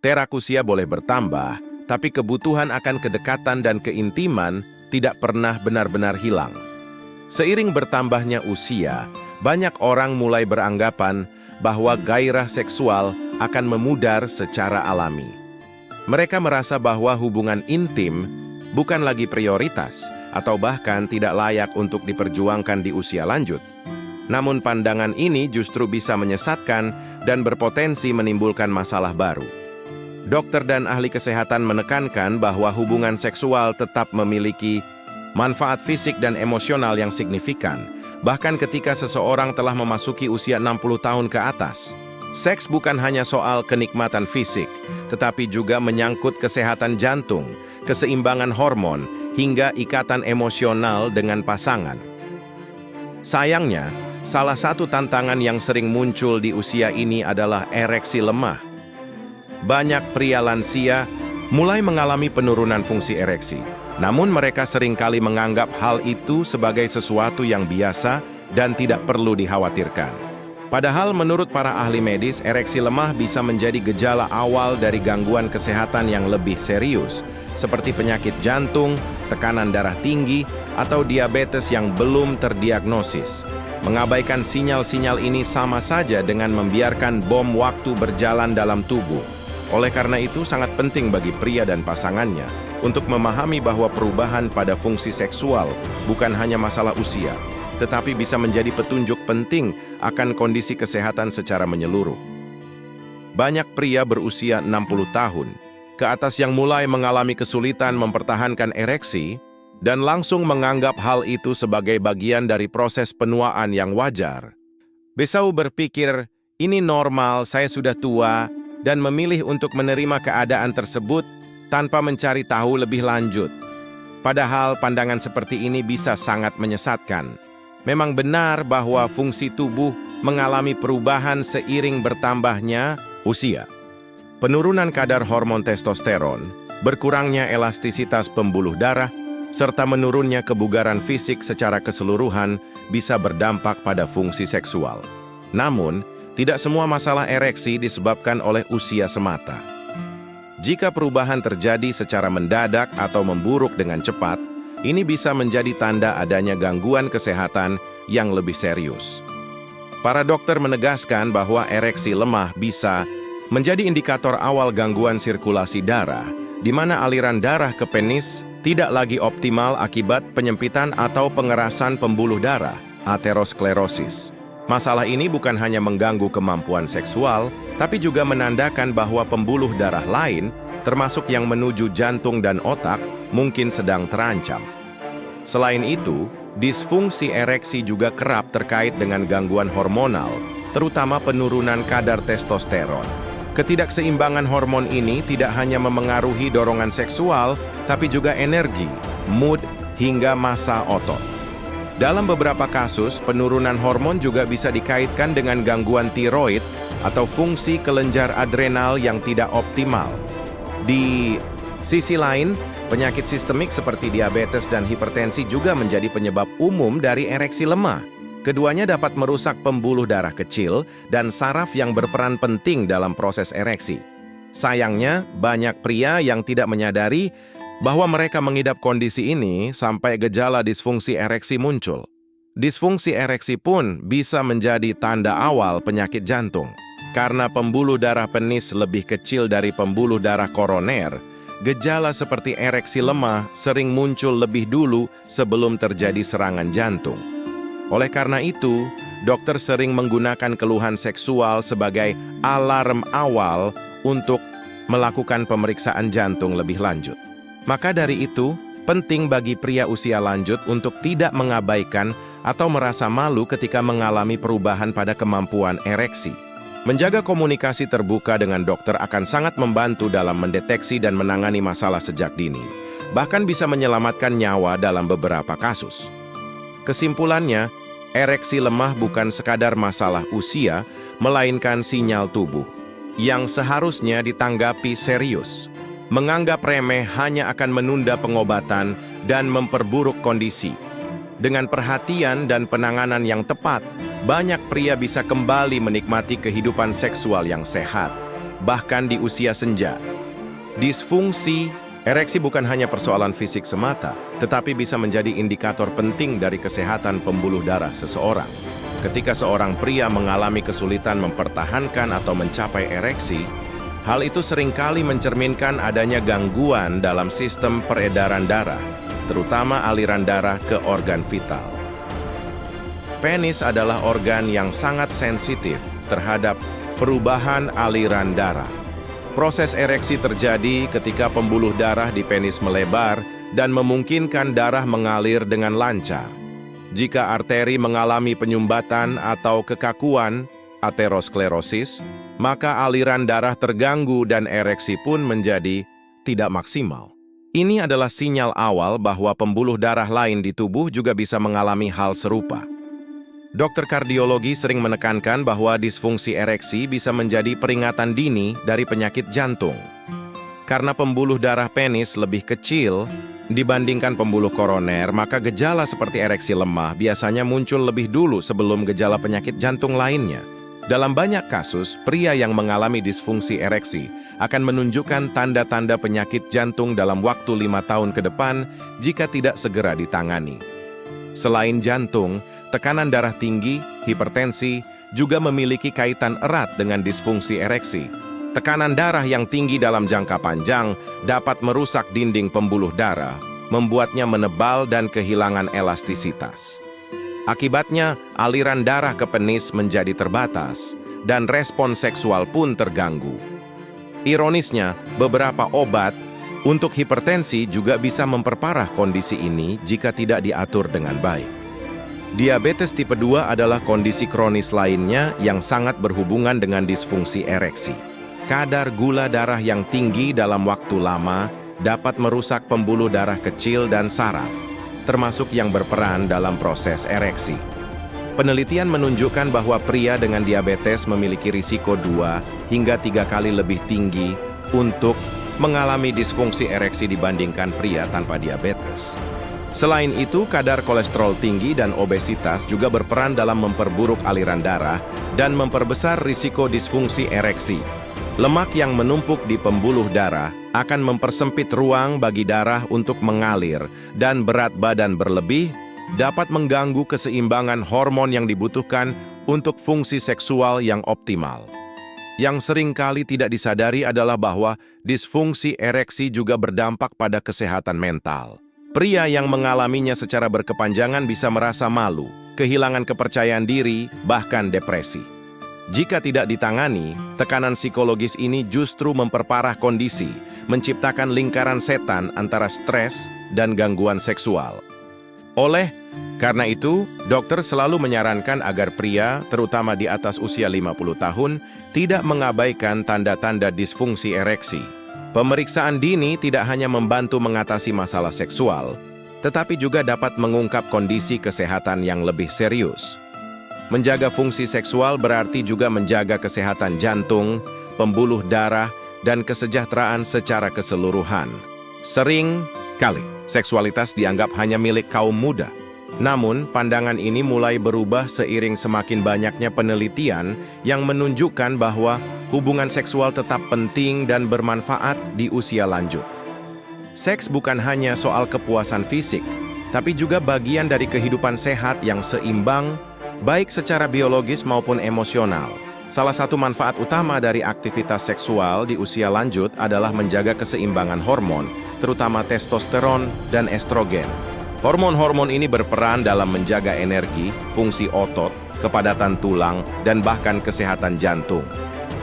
Terak usia boleh bertambah, tapi kebutuhan akan kedekatan dan keintiman tidak pernah benar-benar hilang. Seiring bertambahnya usia, banyak orang mulai beranggapan bahwa gairah seksual akan memudar secara alami. Mereka merasa bahwa hubungan intim bukan lagi prioritas atau bahkan tidak layak untuk diperjuangkan di usia lanjut. Namun pandangan ini justru bisa menyesatkan dan berpotensi menimbulkan masalah baru. Dokter dan ahli kesehatan menekankan bahwa hubungan seksual tetap memiliki manfaat fisik dan emosional yang signifikan, bahkan ketika seseorang telah memasuki usia 60 tahun ke atas. Seks bukan hanya soal kenikmatan fisik, tetapi juga menyangkut kesehatan jantung, keseimbangan hormon, hingga ikatan emosional dengan pasangan. Sayangnya, salah satu tantangan yang sering muncul di usia ini adalah ereksi lemah. Banyak pria lansia mulai mengalami penurunan fungsi ereksi, namun mereka seringkali menganggap hal itu sebagai sesuatu yang biasa dan tidak perlu dikhawatirkan. Padahal menurut para ahli medis, ereksi lemah bisa menjadi gejala awal dari gangguan kesehatan yang lebih serius, seperti penyakit jantung, tekanan darah tinggi, atau diabetes yang belum terdiagnosis. Mengabaikan sinyal-sinyal ini sama saja dengan membiarkan bom waktu berjalan dalam tubuh. Oleh karena itu, sangat penting bagi pria dan pasangannya untuk memahami bahwa perubahan pada fungsi seksual bukan hanya masalah usia, tetapi bisa menjadi petunjuk penting akan kondisi kesehatan secara menyeluruh. Banyak pria berusia 60 tahun ke atas yang mulai mengalami kesulitan mempertahankan ereksi dan langsung menganggap hal itu sebagai bagian dari proses penuaan yang wajar. Besau berpikir, ini normal, saya sudah tua, dan memilih untuk menerima keadaan tersebut tanpa mencari tahu lebih lanjut. Padahal pandangan seperti ini bisa sangat menyesatkan. Memang benar bahwa fungsi tubuh mengalami perubahan seiring bertambahnya usia. Penurunan kadar hormon testosteron, berkurangnya elastisitas pembuluh darah, serta menurunnya kebugaran fisik secara keseluruhan bisa berdampak pada fungsi seksual. Namun, tidak semua masalah ereksi disebabkan oleh usia semata. Jika perubahan terjadi secara mendadak atau memburuk dengan cepat, ini bisa menjadi tanda adanya gangguan kesehatan yang lebih serius. Para dokter menegaskan bahwa ereksi lemah bisa menjadi indikator awal gangguan sirkulasi darah, di mana aliran darah ke penis tidak lagi optimal akibat penyempitan atau pengerasan pembuluh darah, aterosklerosis. Masalah ini bukan hanya mengganggu kemampuan seksual, tapi juga menandakan bahwa pembuluh darah lain, termasuk yang menuju jantung dan otak, mungkin sedang terancam. Selain itu, disfungsi ereksi juga kerap terkait dengan gangguan hormonal, terutama penurunan kadar testosteron. Ketidakseimbangan hormon ini tidak hanya memengaruhi dorongan seksual, tapi juga energi, mood, hingga massa otot. Dalam beberapa kasus, penurunan hormon juga bisa dikaitkan dengan gangguan tiroid atau fungsi kelenjar adrenal yang tidak optimal. Di sisi lain, penyakit sistemik seperti diabetes dan hipertensi juga menjadi penyebab umum dari ereksi lemah. Keduanya dapat merusak pembuluh darah kecil dan saraf yang berperan penting dalam proses ereksi. Sayangnya, banyak pria yang tidak menyadari bahwa mereka mengidap kondisi ini sampai gejala disfungsi ereksi muncul. Disfungsi ereksi pun bisa menjadi tanda awal penyakit jantung. Karena pembuluh darah penis lebih kecil dari pembuluh darah koroner, gejala seperti ereksi lemah sering muncul lebih dulu sebelum terjadi serangan jantung. Oleh karena itu, dokter sering menggunakan keluhan seksual sebagai alarm awal untuk melakukan pemeriksaan jantung lebih lanjut. Maka dari itu, penting bagi pria usia lanjut untuk tidak mengabaikan atau merasa malu ketika mengalami perubahan pada kemampuan ereksi. Menjaga komunikasi terbuka dengan dokter akan sangat membantu dalam mendeteksi dan menangani masalah sejak dini, bahkan bisa menyelamatkan nyawa dalam beberapa kasus. Kesimpulannya, ereksi lemah bukan sekadar masalah usia, melainkan sinyal tubuh yang seharusnya ditanggapi serius. Menganggap remeh hanya akan menunda pengobatan dan memperburuk kondisi. Dengan perhatian dan penanganan yang tepat, banyak pria bisa kembali menikmati kehidupan seksual yang sehat, bahkan di usia senja. Disfungsi ereksi bukan hanya persoalan fisik semata, tetapi bisa menjadi indikator penting dari kesehatan pembuluh darah seseorang. Ketika seorang pria mengalami kesulitan mempertahankan atau mencapai ereksi, hal itu seringkali mencerminkan adanya gangguan dalam sistem peredaran darah, terutama aliran darah ke organ vital. Penis adalah organ yang sangat sensitif terhadap perubahan aliran darah. Proses ereksi terjadi ketika pembuluh darah di penis melebar dan memungkinkan darah mengalir dengan lancar. Jika arteri mengalami penyumbatan atau kekakuan, aterosklerosis, maka aliran darah terganggu dan ereksi pun menjadi tidak maksimal. Ini adalah sinyal awal bahwa pembuluh darah lain di tubuh juga bisa mengalami hal serupa. Dokter kardiologi sering menekankan bahwa disfungsi ereksi bisa menjadi peringatan dini dari penyakit jantung. Karena pembuluh darah penis lebih kecil dibandingkan pembuluh koroner, maka gejala seperti ereksi lemah biasanya muncul lebih dulu sebelum gejala penyakit jantung lainnya. Dalam banyak kasus, pria yang mengalami disfungsi ereksi akan menunjukkan tanda-tanda penyakit jantung dalam waktu 5 tahun ke depan jika tidak segera ditangani. Selain jantung, tekanan darah tinggi, hipertensi, juga memiliki kaitan erat dengan disfungsi ereksi. Tekanan darah yang tinggi dalam jangka panjang dapat merusak dinding pembuluh darah, membuatnya menebal dan kehilangan elastisitas. Akibatnya, aliran darah ke penis menjadi terbatas, dan respon seksual pun terganggu. Ironisnya, beberapa obat untuk hipertensi juga bisa memperparah kondisi ini jika tidak diatur dengan baik. Diabetes tipe 2 adalah kondisi kronis lainnya yang sangat berhubungan dengan disfungsi ereksi. Kadar gula darah yang tinggi dalam waktu lama dapat merusak pembuluh darah kecil dan saraf, termasuk yang berperan dalam proses ereksi. Penelitian menunjukkan bahwa pria dengan diabetes memiliki risiko 2 hingga 3 kali lebih tinggi untuk mengalami disfungsi ereksi dibandingkan pria tanpa diabetes. Selain itu, kadar kolesterol tinggi dan obesitas juga berperan dalam memperburuk aliran darah dan memperbesar risiko disfungsi ereksi. Lemak yang menumpuk di pembuluh darah akan mempersempit ruang bagi darah untuk mengalir, dan berat badan berlebih dapat mengganggu keseimbangan hormon yang dibutuhkan untuk fungsi seksual yang optimal. Yang seringkali tidak disadari adalah bahwa disfungsi ereksi juga berdampak pada kesehatan mental. Pria yang mengalaminya secara berkepanjangan bisa merasa malu, kehilangan kepercayaan diri, bahkan depresi. Jika tidak ditangani, tekanan psikologis ini justru memperparah kondisi, menciptakan lingkaran setan antara stres dan gangguan seksual. Karena itu, dokter selalu menyarankan agar pria, terutama di atas usia 50 tahun, tidak mengabaikan tanda-tanda disfungsi ereksi. Pemeriksaan dini tidak hanya membantu mengatasi masalah seksual, tetapi juga dapat mengungkap kondisi kesehatan yang lebih serius. Menjaga fungsi seksual berarti juga menjaga kesehatan jantung, pembuluh darah, dan kesejahteraan secara keseluruhan. Sering kali, seksualitas dianggap hanya milik kaum muda. Namun, pandangan ini mulai berubah seiring semakin banyaknya penelitian yang menunjukkan bahwa hubungan seksual tetap penting dan bermanfaat di usia lanjut. Seks bukan hanya soal kepuasan fisik, tapi juga bagian dari kehidupan sehat yang seimbang, baik secara biologis maupun emosional. Salah satu manfaat utama dari aktivitas seksual di usia lanjut adalah menjaga keseimbangan hormon, terutama testosteron dan estrogen. Hormon-hormon ini berperan dalam menjaga energi, fungsi otot, kepadatan tulang, dan bahkan kesehatan jantung.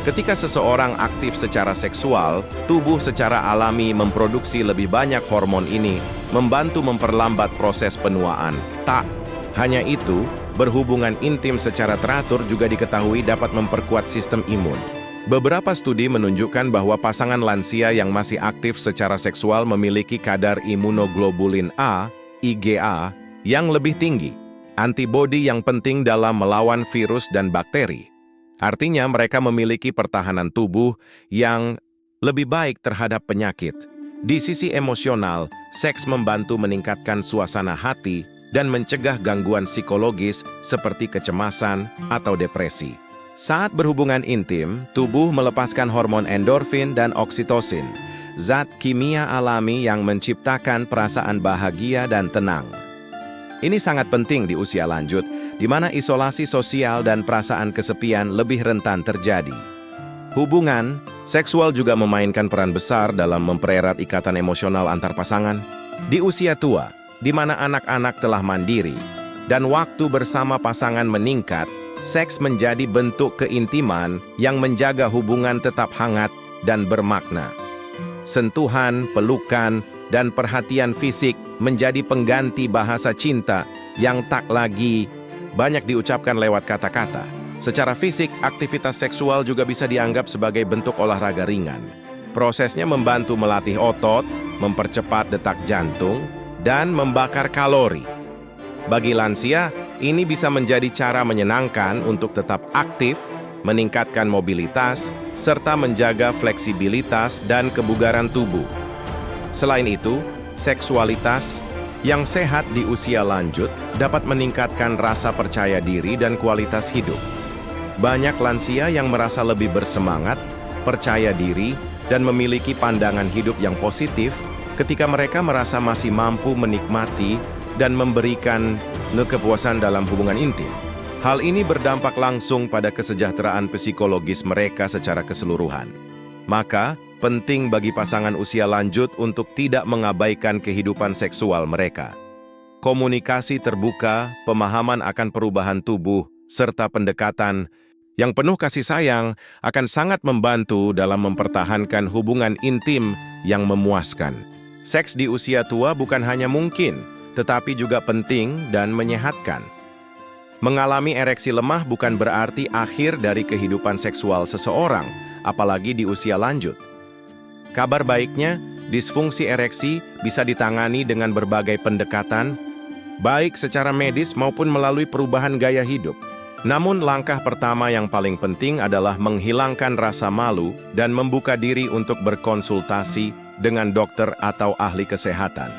Ketika seseorang aktif secara seksual, tubuh secara alami memproduksi lebih banyak hormon ini, membantu memperlambat proses penuaan. Tak hanya itu, berhubungan intim secara teratur juga diketahui dapat memperkuat sistem imun. Beberapa studi menunjukkan bahwa pasangan lansia yang masih aktif secara seksual memiliki kadar imunoglobulin A, IgA, yang lebih tinggi, antibodi yang penting dalam melawan virus dan bakteri. Artinya mereka memiliki pertahanan tubuh yang lebih baik terhadap penyakit. Di sisi emosional, seks membantu meningkatkan suasana hati dan mencegah gangguan psikologis seperti kecemasan atau depresi. Saat berhubungan intim, tubuh melepaskan hormon endorfin dan oksitosin, zat kimia alami yang menciptakan perasaan bahagia dan tenang. Ini sangat penting di usia lanjut, di mana isolasi sosial dan perasaan kesepian lebih rentan terjadi. Hubungan seksual juga memainkan peran besar dalam mempererat ikatan emosional antar pasangan. Di usia tua, di mana anak-anak telah mandiri, dan waktu bersama pasangan meningkat, seks menjadi bentuk keintiman yang menjaga hubungan tetap hangat dan bermakna. Sentuhan, pelukan, dan perhatian fisik menjadi pengganti bahasa cinta yang tak lagi banyak diucapkan lewat kata-kata. Secara fisik, aktivitas seksual juga bisa dianggap sebagai bentuk olahraga ringan. Prosesnya membantu melatih otot, mempercepat detak jantung, dan membakar kalori. Bagi lansia, ini bisa menjadi cara menyenangkan untuk tetap aktif, meningkatkan mobilitas, serta menjaga fleksibilitas dan kebugaran tubuh. Selain itu, seksualitas yang sehat di usia lanjut dapat meningkatkan rasa percaya diri dan kualitas hidup. Banyak lansia yang merasa lebih bersemangat, percaya diri, dan memiliki pandangan hidup yang positif ketika mereka merasa masih mampu menikmati dan memberikan kepuasan dalam hubungan intim. Hal ini berdampak langsung pada kesejahteraan psikologis mereka secara keseluruhan. Maka, penting bagi pasangan usia lanjut untuk tidak mengabaikan kehidupan seksual mereka. Komunikasi terbuka, pemahaman akan perubahan tubuh, serta pendekatan yang penuh kasih sayang akan sangat membantu dalam mempertahankan hubungan intim yang memuaskan. Seks di usia tua bukan hanya mungkin, tetapi juga penting dan menyehatkan. Mengalami ereksi lemah bukan berarti akhir dari kehidupan seksual seseorang, apalagi di usia lanjut. Kabar baiknya, disfungsi ereksi bisa ditangani dengan berbagai pendekatan, baik secara medis maupun melalui perubahan gaya hidup. Namun langkah pertama yang paling penting adalah menghilangkan rasa malu dan membuka diri untuk berkonsultasi dengan dokter atau ahli kesehatan.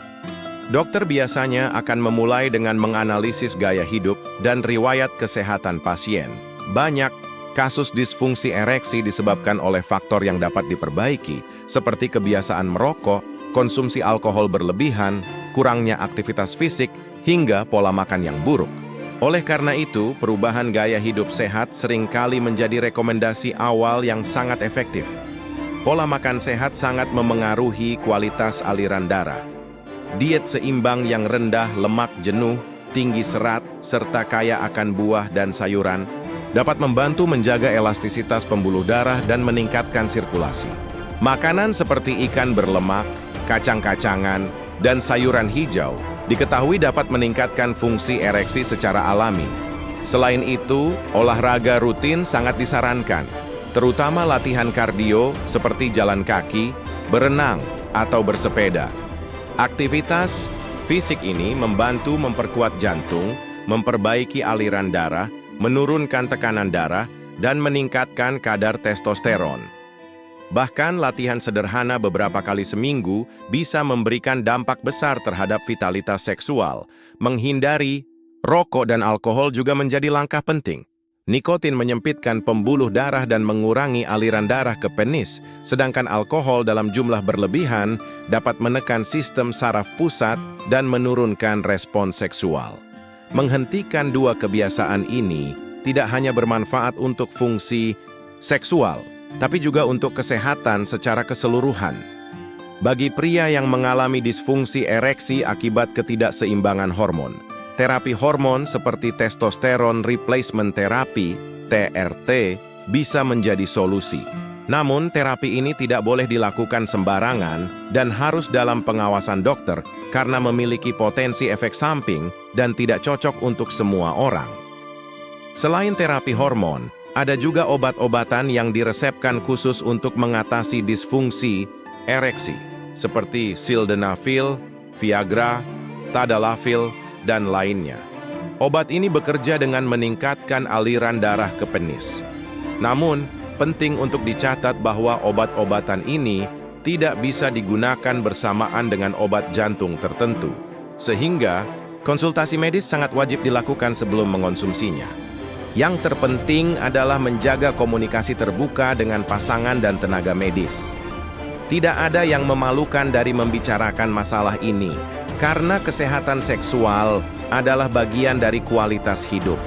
Dokter biasanya akan memulai dengan menganalisis gaya hidup dan riwayat kesehatan pasien. Banyak kasus disfungsi ereksi disebabkan oleh faktor yang dapat diperbaiki, seperti kebiasaan merokok, konsumsi alkohol berlebihan, kurangnya aktivitas fisik, hingga pola makan yang buruk. Oleh karena itu, perubahan gaya hidup sehat seringkali menjadi rekomendasi awal yang sangat efektif. Pola makan sehat sangat memengaruhi kualitas aliran darah. Diet seimbang yang rendah lemak jenuh, tinggi serat, serta kaya akan buah dan sayuran dapat membantu menjaga elastisitas pembuluh darah dan meningkatkan sirkulasi. Makanan seperti ikan berlemak, kacang-kacangan, dan sayuran hijau diketahui dapat meningkatkan fungsi ereksi secara alami. Selain itu, olahraga rutin sangat disarankan, terutama latihan kardio seperti jalan kaki, berenang, atau bersepeda. Aktivitas fisik ini membantu memperkuat jantung, memperbaiki aliran darah, menurunkan tekanan darah, dan meningkatkan kadar testosteron. Bahkan latihan sederhana beberapa kali seminggu bisa memberikan dampak besar terhadap vitalitas seksual. Menghindari rokok dan alkohol juga menjadi langkah penting. Nikotin menyempitkan pembuluh darah dan mengurangi aliran darah ke penis, sedangkan alkohol dalam jumlah berlebihan dapat menekan sistem saraf pusat dan menurunkan respons seksual. Menghentikan dua kebiasaan ini tidak hanya bermanfaat untuk fungsi seksual, tapi juga untuk kesehatan secara keseluruhan. Bagi pria yang mengalami disfungsi ereksi akibat ketidakseimbangan hormon, terapi hormon seperti testosterone replacement therapy (TRT) bisa menjadi solusi. Namun, terapi ini tidak boleh dilakukan sembarangan dan harus dalam pengawasan dokter karena memiliki potensi efek samping dan tidak cocok untuk semua orang. Selain terapi hormon, ada juga obat-obatan yang diresepkan khusus untuk mengatasi disfungsi ereksi, seperti sildenafil, Viagra, tadalafil, dan lainnya. Obat ini bekerja dengan meningkatkan aliran darah ke penis. Namun, penting untuk dicatat bahwa obat-obatan ini tidak bisa digunakan bersamaan dengan obat jantung tertentu, sehingga konsultasi medis sangat wajib dilakukan sebelum mengonsumsinya. Yang terpenting adalah menjaga komunikasi terbuka dengan pasangan dan tenaga medis. Tidak ada yang memalukan dari membicarakan masalah ini, karena kesehatan seksual adalah bagian dari kualitas hidup.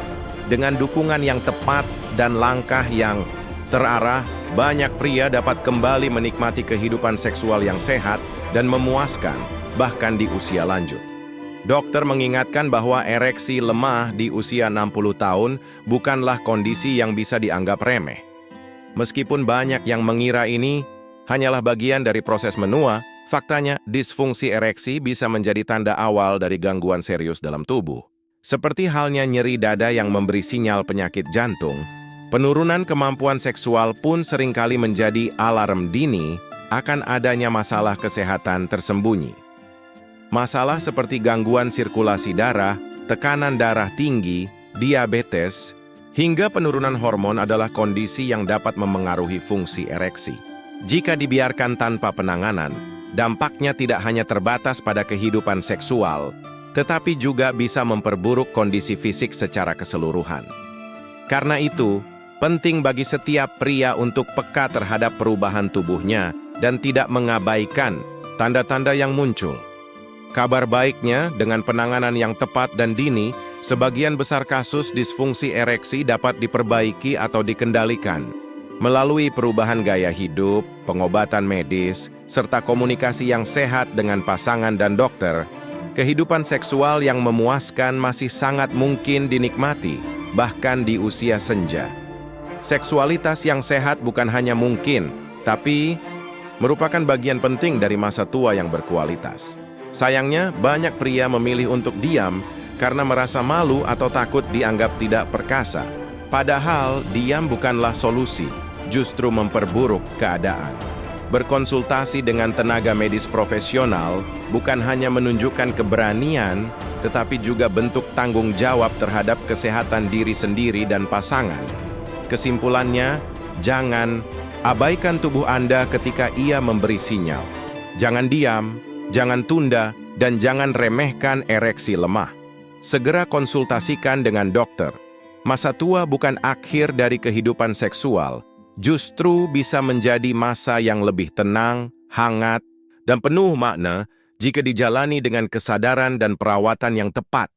Dengan dukungan yang tepat dan langkah yang terarah, banyak pria dapat kembali menikmati kehidupan seksual yang sehat dan memuaskan, bahkan di usia lanjut. Dokter mengingatkan bahwa ereksi lemah di usia 60 tahun bukanlah kondisi yang bisa dianggap remeh. Meskipun banyak yang mengira ini hanyalah bagian dari proses menua, faktanya disfungsi ereksi bisa menjadi tanda awal dari gangguan serius dalam tubuh. Seperti halnya nyeri dada yang memberi sinyal penyakit jantung, penurunan kemampuan seksual pun seringkali menjadi alarm dini akan adanya masalah kesehatan tersembunyi. Masalah seperti gangguan sirkulasi darah, tekanan darah tinggi, diabetes, hingga penurunan hormon adalah kondisi yang dapat memengaruhi fungsi ereksi. Jika dibiarkan tanpa penanganan, dampaknya tidak hanya terbatas pada kehidupan seksual, tetapi juga bisa memperburuk kondisi fisik secara keseluruhan. Karena itu, penting bagi setiap pria untuk peka terhadap perubahan tubuhnya dan tidak mengabaikan tanda-tanda yang muncul. Kabar baiknya, dengan penanganan yang tepat dan dini, sebagian besar kasus disfungsi ereksi dapat diperbaiki atau dikendalikan melalui perubahan gaya hidup, pengobatan medis, serta komunikasi yang sehat dengan pasangan dan dokter. Kehidupan seksual yang memuaskan masih sangat mungkin dinikmati, bahkan di usia senja. Seksualitas yang sehat bukan hanya mungkin, tapi merupakan bagian penting dari masa tua yang berkualitas. Sayangnya, banyak pria memilih untuk diam karena merasa malu atau takut dianggap tidak perkasa. Padahal, diam bukanlah solusi, justru memperburuk keadaan. Berkonsultasi dengan tenaga medis profesional bukan hanya menunjukkan keberanian, tetapi juga bentuk tanggung jawab terhadap kesehatan diri sendiri dan pasangan. Kesimpulannya, jangan abaikan tubuh Anda ketika ia memberi sinyal. Jangan diam, jangan tunda, dan jangan remehkan ereksi lemah. Segera konsultasikan dengan dokter. Masa tua bukan akhir dari kehidupan seksual, justru bisa menjadi masa yang lebih tenang, hangat, dan penuh makna jika dijalani dengan kesadaran dan perawatan yang tepat.